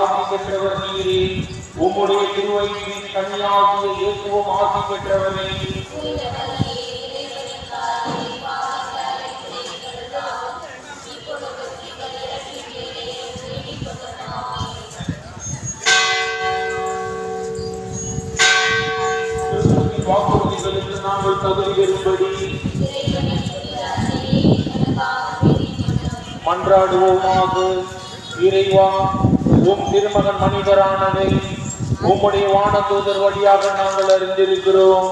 ஆசி பெற்றவர் நீரே. உம்முடைய திருவயிற்றின் கன்னியாகிய இயேசுவும் ஆசி பெற்றவரே. வாக்குறுதிகளுக்கு நாங்கள் தகுதி பெறும்படி மன்றாடுவோமாக. இறைவா, உம் திருமகன் மனிதரானதை உம்முடைய வானதூதர் வழியாக நாங்கள் அறிந்திருக்கிறோம்.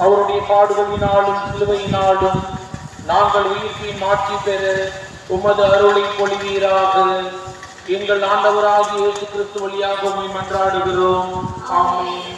அவருடைய பாடுகளினாலும் சிலுவையினாலும் நாங்கள் உயிர்ப்பின் மாற்றி பெற உமது அருளை பொழிவீராக. எங்கள் ஆண்டவராகிய இயேசு கிறிஸ்து வழியாக உம்மை மன்றாடுகிறோம். ஆமென்.